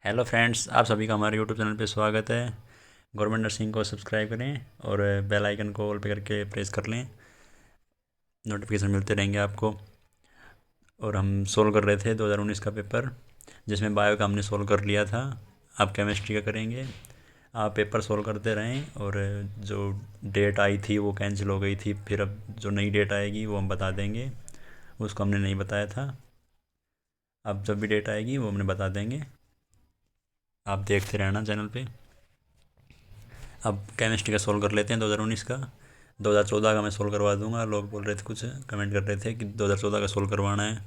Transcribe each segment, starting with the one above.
Hello friends, आप सभी का हमारे यूट्यूब चैनल पे स्वागत है। गवर्नमेंट नर्सिंग को सब्सक्राइब करें और बेल आइकन को ऑल पे करके प्रेस कर लें। नोटिफिकेशन मिलते रहेंगे आपको। और हम सोल्व कर रहे थे 2019 का पेपर, जिसमें बायो का हमने सोल्व कर लिया था। आप केमिस्ट्री का करेंगे। आप पेपर सोल्व करते रहें और जो डेट आई थी वो कैंसिल हो गई थी, फिर अब जो नई डेट आएगी वो हम बता देंगे। उसको हमने नहीं बताया था। अब जब भी डेट आएगी वो हमने बता देंगे। आप देखते रहना चैनल पे। अब केमिस्ट्री का सोल्व कर लेते हैं 2019 का। 2014 का मैं सोल्व करवा दूंगा। लोग बोल रहे थे, कुछ कमेंट कर रहे थे कि 2014 का सोल्व करवाना है।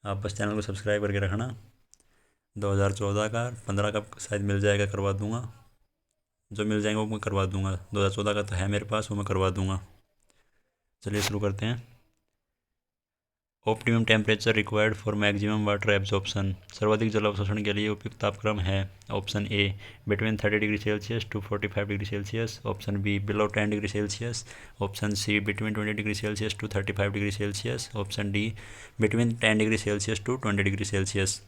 आप बस चैनल को सब्सक्राइब करके रखना। 2014 का 15 का शायद मिल जाएगा, करवा दूंगा। जो मिल जाएंगे वो मैं करवा दूंगा। 2014 का तो है मेरे पास, वो मैं करवा दूंगा। चलिए शुरू करते हैं। Optimum temperature required for maximum water absorption. सर्वाधिक जल अवशोषण के लिए उपयुक्त तापक्रम है। Option A between 30 degree Celsius to 45 degree Celsius. Option B below 10 degree Celsius. Option C between 20 degree Celsius to 35 degree Celsius. Option D between 10 degree Celsius to 20 degree Celsius.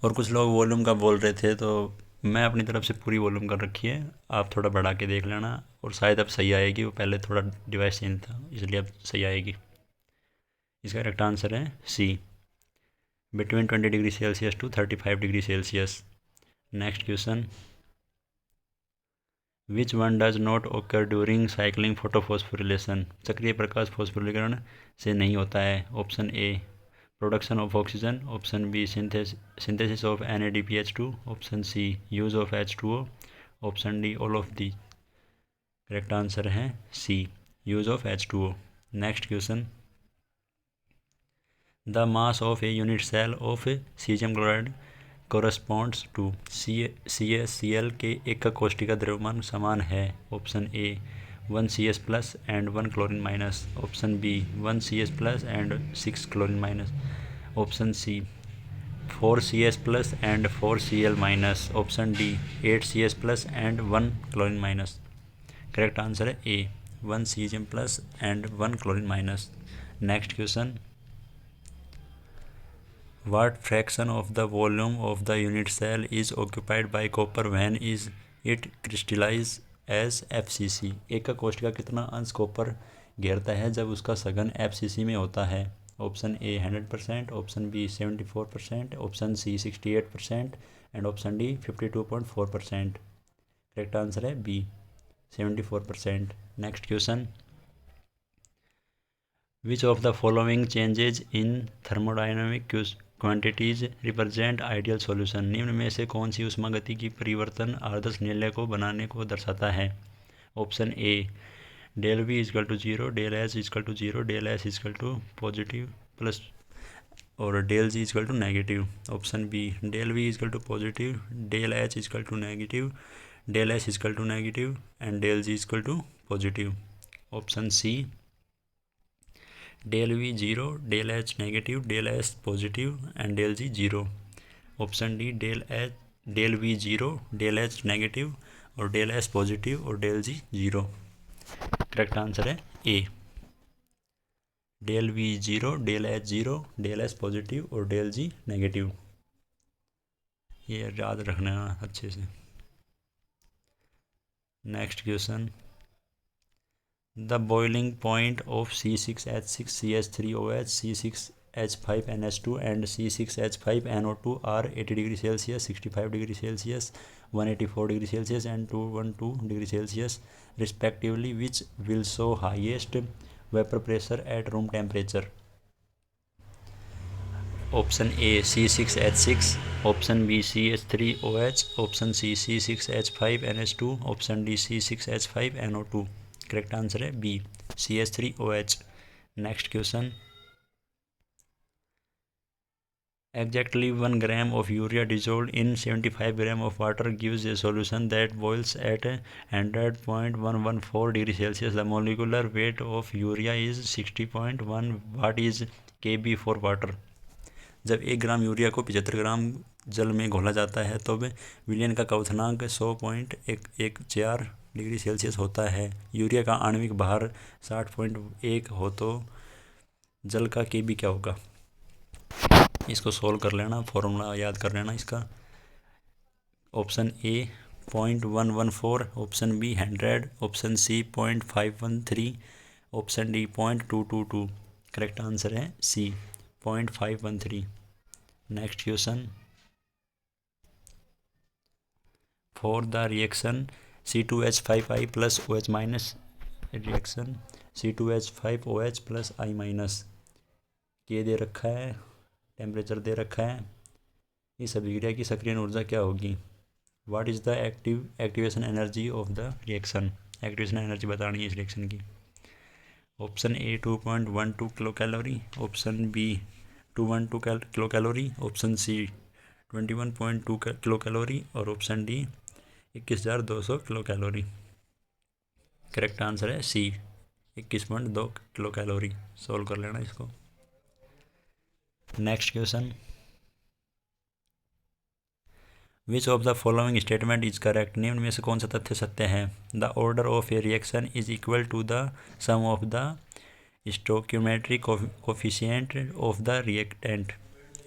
और कुछ लोग वॉल्यूम का बोल रहे थे, तो मैं अपनी तरफ से पूरी वॉल्यूम कर रखी है। आप थोड़ा बढ़ा के देख लेना और शायद अब सही आएगी। वो पहले थोड़ा डिवाइस चेंज था, इसलिए अब सही आएगी। इसका करेक्ट आंसर है C, between 20 degree Celsius to 35 degree Celsius. Next question, which one does not occur during cycling photophosphorylation. चक्रीय प्रकाश फॉस्फोरीकरण से नहीं होता है। Option A production of oxygen. Option B synthesis of NADPH2। Option C use of H2O। Option D all of the. Correct answer है C, use of H2O। Next question, the mass of a unit cell of caesium chloride corresponds to CaCl के एकक कोष्ठिका द्रव्यमान समान है। Option A 1 CS plus and 1 chlorine minus. Option B 1 CS plus and 6 chlorine minus. Option C 4 CS plus and 4 Cl minus. Option D 8 CS plus and 1 chlorine minus. Correct answer है A 1 caesium plus and 1 chlorine minus. Next question, what fraction of the volume of the unit cell is occupied by copper when is it crystallized as FCC। एकक कोशिका कितना अंश copper घेरता है जब उसका सघन FCC में होता है। Option A 100%। Option B 74%। Option C 68% and option D 52.4%। Correct answer है B 74%। Next question, which of the following changes in thermodynamic quantities represent ideal solution. निम्न में से कौन सी ऊष्मागतिकी परिवर्तन आदर्श निलय को बनाने को दर्शाता है। Option A del V equal to zero, del H equal to zero, del S equal to positive plus और del G equal to negative. Option B del V equal to positive, del H equal to negative, del S equal to negative and del G equal to positive. Option C del V zero, del H negative, del S positive and del G zero. Option D del V zero, del H negative और del S positive और del G zero. Correct answer है A del V zero, del H zero, del S positive और del G negative. ये याद रखना अच्छे से। Next question, the boiling point of C6H6CH3OH, C6H5NH2 and C6H5NO2 are 80 degree Celsius, 65 degree Celsius, 184 degree Celsius and 212 degree Celsius respectively, which will show highest vapour pressure at room temperature. Option A C6H6, option B CH3OH, option C C6H5NH2, option D C6H5NO2। Correct answer है B CH3OH। Next question, exactly 1 gram of urea dissolved in 75 gram of water gives a solution that boils at 100.114 degree Celsius. The molecular weight of urea is 60.1. What is Kb for water? जब 1 gram urea को 75 ग्राम जल में घोला जाता है तो विलयन का क्वथनांक 100.114 डिग्री सेल्सियस होता है। यूरिया का आणविक भार 60.1 हो तो जल का Kb क्या होगा। इसको सोल्व कर लेना, फॉर्मूला याद कर लेना इसका। Option A 0.114, option B 100, option C 0.513, option D 0.222। Correct answer है C 0.513। Next question, for the reaction C2H5I plus OH minus, reaction C2H5OH plus I minus, के दे रखा है, टेम्परेचर दे रखा है, इस अभिक्रिया की सक्रियण ऊर्जा क्या होगी? What is the activation energy of the reaction? Activation energy बतानी है इस रिएक्शन की। Option A 2.12 kilo calorie, option B 212 kilo calorie, option C 21.2 kilo calorie और option D 21,200 kilo calorie. Correct answer है सी 21.2 किलो कैलोरी। सोल्व कर लेना इसको। Next question, which of the following statement is correct? निम्न में से कौन सा तथ्य सत्य है? The order of a reaction is equal to the sum of the stoichiometric coefficient of the reactant.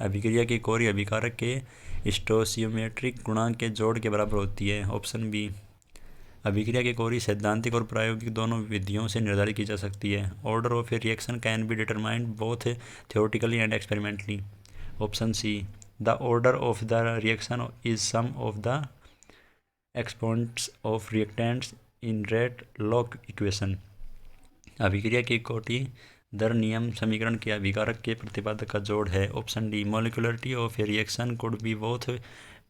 अभिक्रिया की कोरी अभिकारक के स्टोशियोमेट्रिक गुणांक के जोड़ के बराबर होती है। ऑप्शन बी, अभिक्रिया की कोरी सैद्धांतिक और प्रायोगिक दोनों विधियों से निर्धारित की जा सकती है। Order of a reaction can be determined both theoretically and experimentally. Option C, the order of the reaction is sum of the exponents of reactants in rate law equation. अभिक्रिया की कोटि दर नियम समीकरण के अभिकारक के प्रतिपादक का जोड़ है। Option D, molecularity of a reaction could be both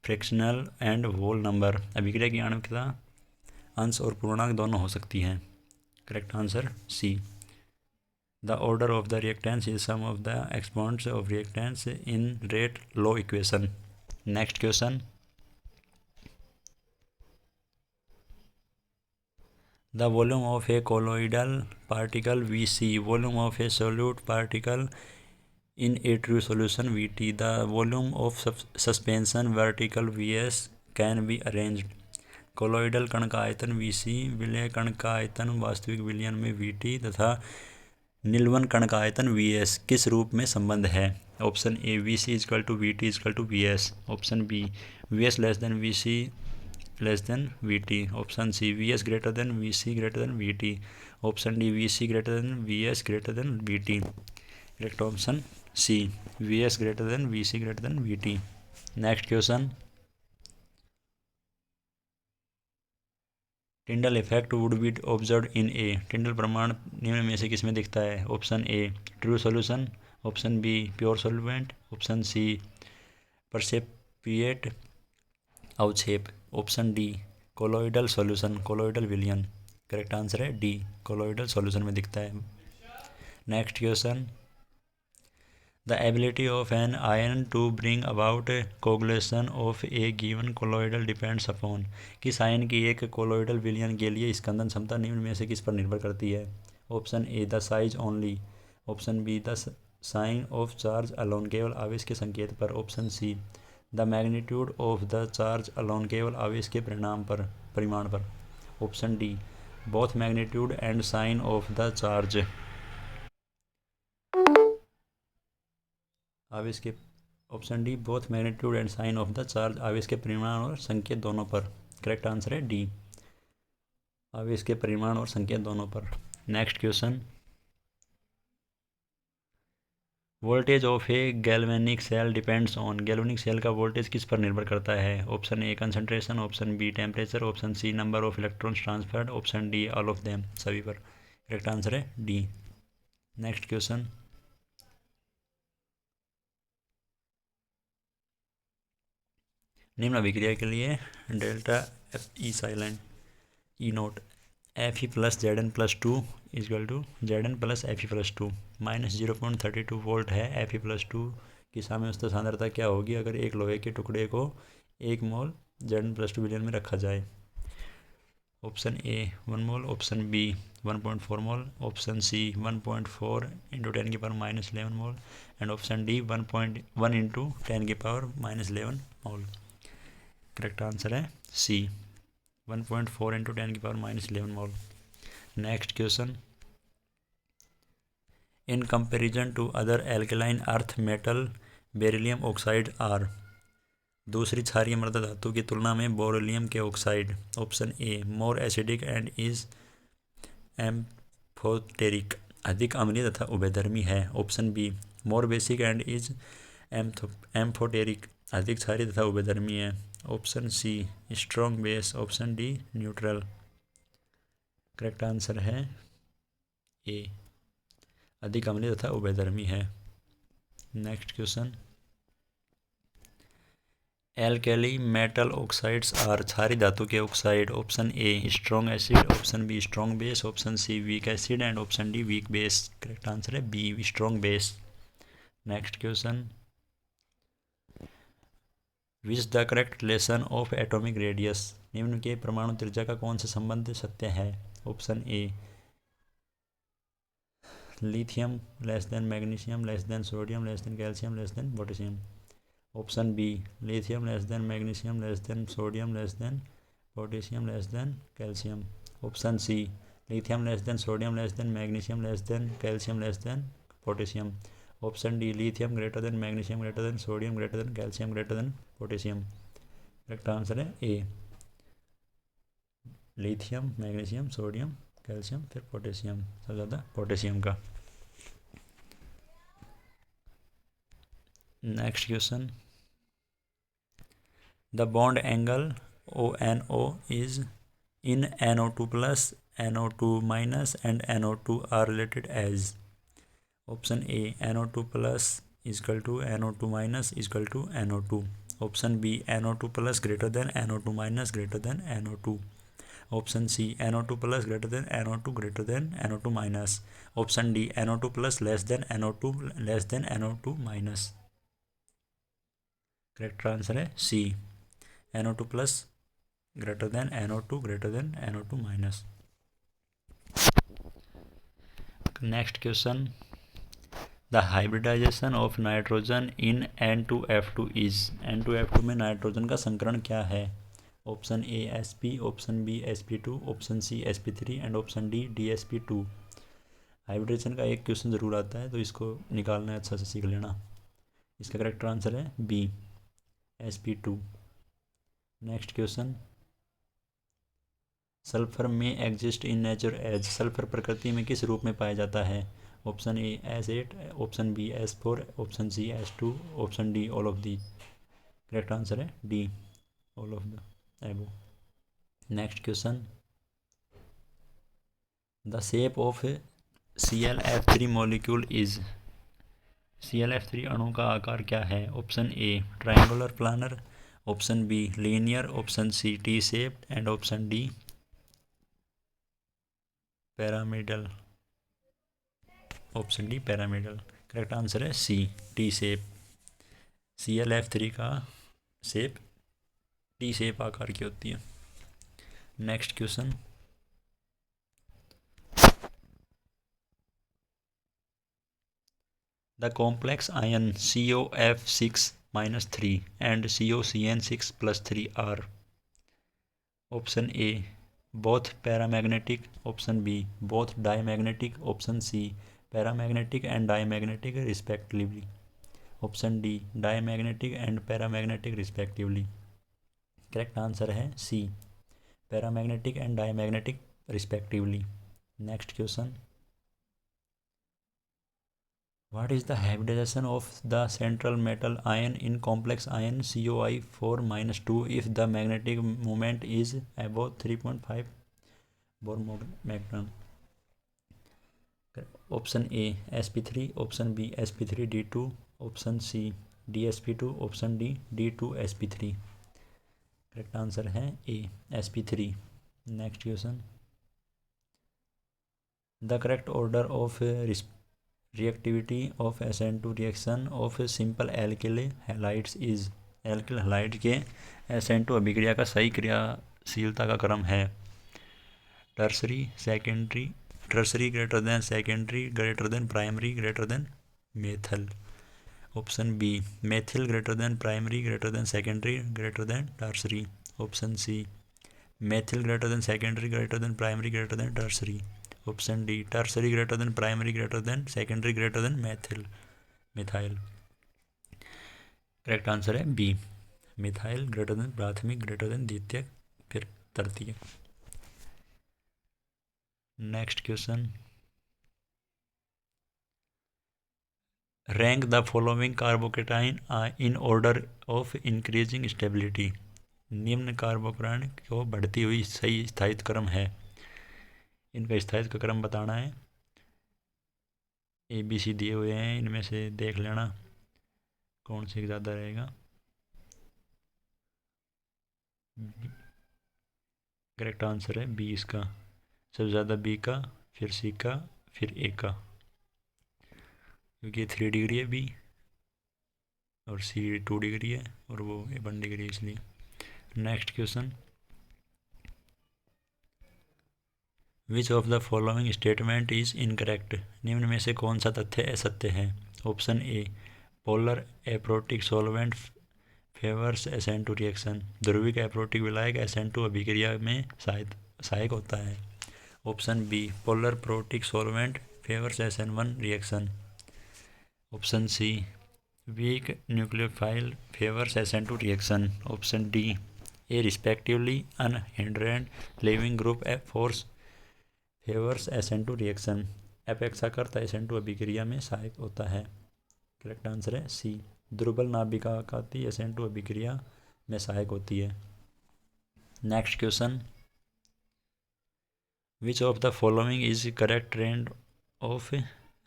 fractional and whole number. अभिक्रिया की आणविकता अंश और पूर्णांक दोनों हो सकती हैं। Correct answer C, the order of the reactants is sum of the exponents of reactants in rate law equation. Next question, the volume of a colloidal particle Vc, volume of a solute particle in a true solution Vt, the volume of suspension vertical Vs can be arranged। Colloidal कण का आयतन Vc, विलय कण का आयतन वास्तविक विलयन में Vt तथा निलवन कण का आयतन Vs किस रूप में संबंध है? Option A, Vc is equal to Vt is equal to Vs। Option B, Vs less than Vc less than Vt। Option C, Vs greater than Vc greater than Vt। Option D, Vc greater than Vs greater than Vt। Correct option C, Vs greater than Vc greater than Vt। Next question, Tyndall effect would be observe in a. Tyndall प्रमाण निम्न में से किसमें दिखता है? Option A, true solution, option B, pure solvent, option C, precipitate अवक्षेप, option D, colloidal solution, colloidal विलयन। Correct answer है डी, कोलोइडल सॉल्यूशन में दिखता है। Next question, the ability of an ion to bring about coagulation of a given colloidal depends upon. किस ion की एक colloidal विलयन के लिए स्कंदन क्षमता निम्न में से किस पर निर्भर करती है? Option A, the size only, option B, the sign of charge alone, केवल आवेश के संकेत पर, option C, the magnitude of the charge alone, केवल आवेश के परिमाण पर, option D, both magnitude and sign of the charge, आवेश के, option D, both magnitude and sign of the charge, आवेश के परिमाण और संकेत दोनों पर। करेक्ट आंसर है डी, आवेश के परिमाण और संकेत दोनों पर। Next question, voltage of a galvanic cell depends on. Galvanic cell का वोल्टेज किस पर निर्भर करता है? Option A, concentration, option B, temperature, option C, number of electrons transferred, option D, all of them, सभी पर। करेक्ट आंसर है D. Next question, निम्न अभिक्रिया के लिए delta F E silent E note F E plus Z N plus 2 is equal to Z N plus F E plus 2 minus 0.32 volt है। F E plus 2 की साम्यावस्था सांद्रता क्या होगी अगर एक लोहे के टुकड़े को 1 मोल जेड एन प्लस 2 विलयन में रखा जाए? Option A 1 mole, option B 1.4 mole, option C 1.4 into 10 की power minus 11 mole and option D 1.1 into 10 की power minus 11 mole. Correct answer है सी 1.4 इंटू 10 की power minus 11 mole. Next question, in comparison to other alkaline earth metal beryllium oxide are. दूसरी क्षारीय मृदा धातु की तुलना में बेरिलियम के oxide. Option A more acidic and is amphoteric, अधिक अम्लीय तथा उभयधर्मी है। Option B more basic and is amphoteric, अधिक क्षारीय तथा उभयधर्मी है। Option C strong base. Option D neutral. Correct answer है ए, अधिक अम्लीय तथा उभयधर्मी है। Next question, alkali metal oxides are, क्षारीय धातु के oxide. Option A strong acid, option B strong base, option C weak acid and option D weak base. Correct answer है B strong base. Next question, which the correct relation of atomic radius, निम्न के परमाणु त्रिज्या का कौन सा संबंध सत्य है। Option A lithium less than magnesium less than sodium less than calcium less than potassium. Option B lithium less than magnesium less than sodium less than potassium less than calcium. Option C lithium less than sodium less than magnesium less than calcium less than potassium. Option D lithium greater than magnesium greater than sodium greater than calcium greater than potassium. Correct answer है A lithium magnesium sodium calcium फिर potassium, सबसे ज़्यादा potassium का। Next question, the bond angle ONO is in NO2 plus NO2 minus and NO2 are related as. Option A NO2 plus equal to NO2 minus equal to NO2। Option B NO2 plus greater than NO2 minus greater than NO2। Option C NO2 plus greater than NO2 greater than NO2 minus. Option D NO2 plus less than NO2 less than NO2 minus. Correct answer है C NO2 plus greater than NO2 greater than NO2 minus. Next question, the hybridisation of nitrogen in N2F2 is, N2F2 में nitrogen का संकरण क्या है। Option A sp, option B sp2, option C sp3 and option D dsp2। Hybridisation का एक question ज़रूर आता है तो इसको निकालना है, अच्छा से सीख लेना। इसका करेक्ट आंसर है B sp2। Next question, sulphur में exist in nature as, sulphur प्रकृति में किस रूप में पाया जाता है। Option A S8, option B S4, option C S2, option D all of the. Correct answer है D all of the above. Next question, the shape of ClF3 molecule is, ClF3 अणु का आकार क्या है। Option A triangular planar, option B linear, option C T shaped and option D pyramidal. Option D pyramidal. Correct answer है C T shape. ClF3 का shape T shape आकार की होती है। Next question, the complex ion COF6-3 and COCN6+3 are. Option A both paramagnetic, option B both diamagnetic, option C paramagnetic and diamagnetic respectively. Option D diamagnetic and paramagnetic respectively. Correct answer है C paramagnetic and diamagnetic respectively. Next question, what is the hybridisation of the central metal ion in complex ion COI4-2 if the magnetic moment is above 3.5 Bohr magneton. Option A sp3, option B sp3d2, option C dsp2, option D d2sp3। Correct answer है A sp3। Next question, the correct order of reactivity of SN2 reaction of simple alkyl halides is, alkyl halide के SN2 अभिक्रिया का सही क्रियाशीलता का क्रम है। Tertiary secondary, tertiary greater than secondary greater than primary greater than methyl. Option B methyl greater than primary greater than secondary greater than tertiary. Option C methyl greater than secondary greater than primary greater than tertiary. Option D tertiary greater than primary greater than secondary greater then methyl methyl. Correct answer है B, methyl greater than प्राथमिक greater than द्वितीयक फिर तृतीयक। Next question, rank the following carbocation in order of increasing stability. निम्न carbocation को बढ़ती हुई सही स्थायित्व क्रम है, इनका स्थायित्व क्रम बताना है। ए बी सी दिए हुए हैं, इनमें से देख लेना कौन से ज़्यादा रहेगा। करेक्ट आंसर है बी इसका, सबसे ज़्यादा बी का, फिर सी का, फिर ए का, क्योंकि 3 डिग्री है बी और सी 2 डिग्री है और वो 1 डिग्री है इसलिए। Next question, which of the following statement is incorrect. निम्न में से कौन सा तथ्य असत्य है। Option A, polar aprotic solvent favours SN2 reaction. ध्रुविक एप्रोटिक विलायक SN2 अभिक्रिया में सहायक होता है। Option B, polar protic solvent favours SN1 reaction. Option C, weak nucleophile favours SN2 reaction. Option D, a respectively unhindered leaving group force favours SN2 reaction. अपेक्षाकृत SN2 अभिक्रिया में सहायक होता है। करेक्ट आंसर है सी, दुर्बल नाभिकाती SN2 अभिक्रिया में सहायक होती है। Next question, which of the following is correct trend of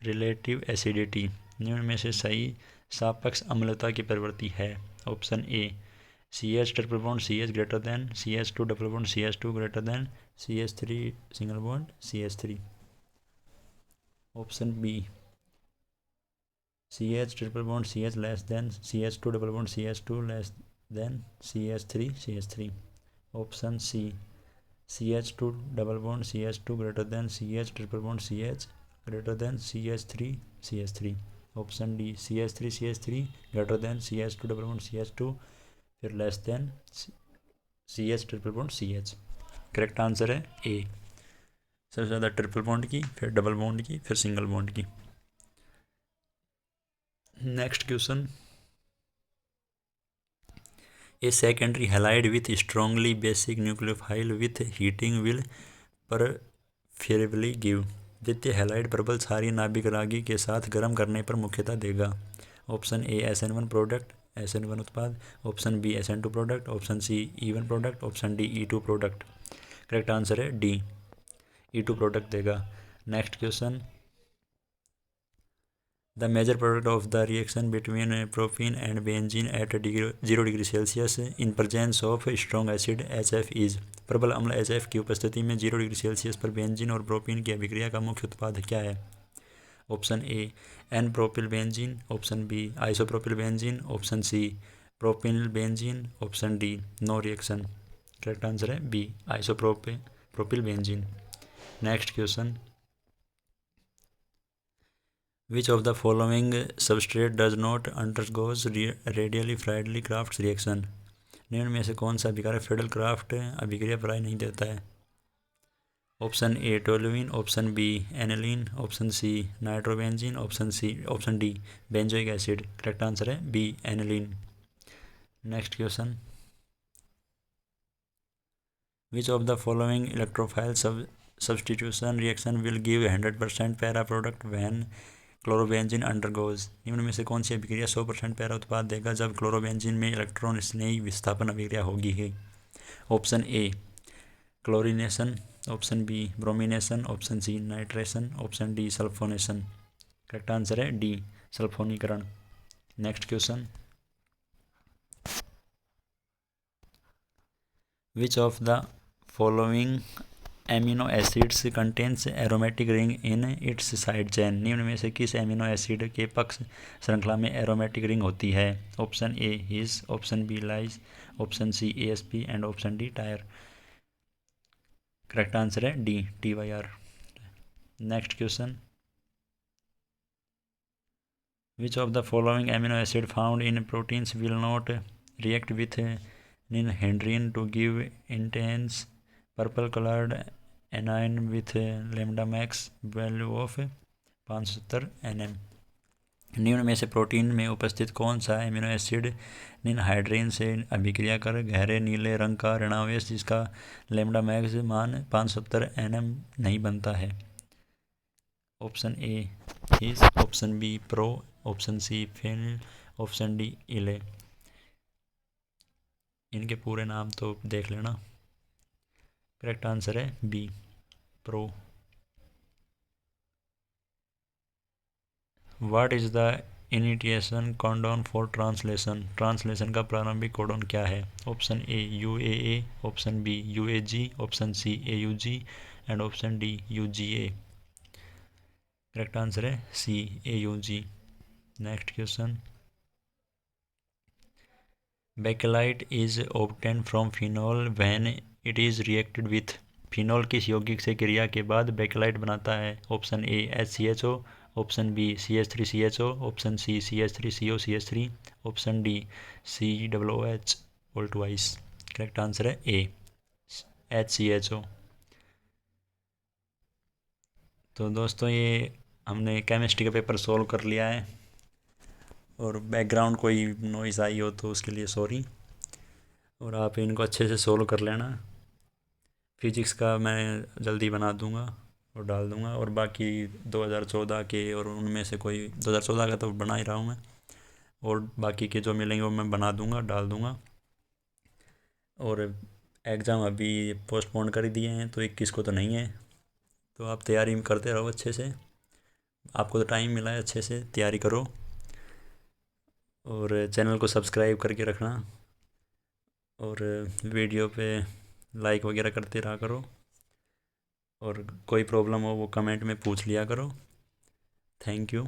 relative acidity. निम्न में से सही सापेक्ष अम्लता की प्रवृत्ति है। Option A, CH triple bond CH greater than CH2 double bond CH2 greater than CH3 single bond CH3। Option B, CH triple bond CH less than CH2 double bond CH2 less than CH3 option C, CH2 double bond CH2 greater than CH triple bond CH greater than CH3 option D, CH3 greater than CH2 double bond CH2 फिर less than CH triple bond CH। Correct answer है ए, सबसे ज़्यादा triple bond की, फिर double bond की, फिर single bond की। Next question, a secondary halide with strongly basic nucleophile with heating will preferably give. द्वितीय हैलाइड प्रबल क्षारीय नाभिक रागी के साथ गर्म करने पर मुख्यता देगा। Option A, SN1 product SN1 उत्पाद। Option B, SN2 product. Option C, E1 product. Option D, E2 product. Correct answer है डी, E2 प्रोडक्ट देगा। Next question, the major product of the reaction between propene and benzene at 0 degree Celsius in presence of strong acid HF is. प्रबल अम्ल HF की उपस्थिति में 0 degree सेल्सियस पर benzene और प्रोपीन की अभिक्रिया का मुख्य उत्पाद क्या है। Option A, N propyl benzene. Option B, isopropyl benzene. Option C, propyl benzene. Option D, no reaction. Correct answer है B, isopropyl benzene. Next question, which of the following substrate does not undergoes readily Friedel Crafts reaction. निम्न में से कौन सा अभिक्रिया Friedel craft अभिक्रिया प्राय नहीं देता है। Option A, toluene. Option B, aniline. Option C, nitrobenzene. Option D, benzoic acid. Correct answer है B, aniline. Next question, which of the following electrophile substitution reaction will give 100% para product when chlorobenzene undergoes. निम्न में से कौन सी अभिक्रिया 100% para उत्पाद देगा जब chlorobenzene में इलेक्ट्रॉन स्नेही विस्थापन अभिक्रिया होगी है। Option A, chlorination. Option B, bromination. Option C, nitration. Option D, sulphonation. Correct answer है डी, सल्फोनीकरण। Next question, which of the following amino acids contains aromatic ring in its side chain. निम्न में से किस एमिनो एसिड के पक्ष श्रृंखला में एरोमेटिक रिंग होती है। Option A, His. Option B, Lys. Option C, ASP and option D, Tyr. Correct answer है D, TYR। Next question, which of the following amino acid found in proteins will not react with ninhydrin to give intense purple coloured anion with lambda max value of 570 nm। निम्न में से protein में उपस्थित कौन सा amino acid ninhydrin से अभिक्रिया कर गहरे नीले रंग का ऋणावेश जिसका लैम्डा मैक्स मान 570 nm नहीं बनता है? ऑप्शन ए इस, option B pro, option C phenyl, option D इले। इनके पूरे नाम तो देख लेना। करेक्ट आंसर है B, pro. What is the initiation codon for translation? Translation का प्रारंभिक कोडन क्या है? Option A UAA, option B UAG, option C AUG and option D UGA। Correct answer है C, AUG। Next question. Bakelite is obtain from phenol when it is reacted with. Phenol किस यौगिक से क्रिया के बाद Bakelite बनाता है? Option A HCHO, option B CH3CHO, option C CH3COCH3, option D COOH all twice. Correct answer है A, HCHO। तो दोस्तों ये हमने केमिस्ट्री का पेपर सॉल्व कर लिया है, और बैकग्राउंड कोई नॉइज़ आई हो तो उसके लिए सॉरी, और आप इनको अच्छे से सोल्व कर लेना। फिजिक्स का मैं जल्दी बना दूंगा और डाल दूंगा, और बाकी 2014 के और उनमें से कोई 2014 का तो बना ही रहा हूँ मैं, और बाकी के जो मिलेंगे वो मैं बना दूंगा, डाल दूंगा। और एग्ज़ाम अभी पोस्टपोन कर दिए हैं, तो 21 को तो नहीं है, तो आप तैयारी करते रहो अच्छे से। आपको तो टाइम मिला है, अच्छे से तैयारी करो, और चैनल को सब्सक्राइब करके रखना, और वीडियो पे लाइक वगैरह करते रहा करो, और कोई प्रॉब्लम हो वो कमेंट में पूछ लिया करो। Thank you.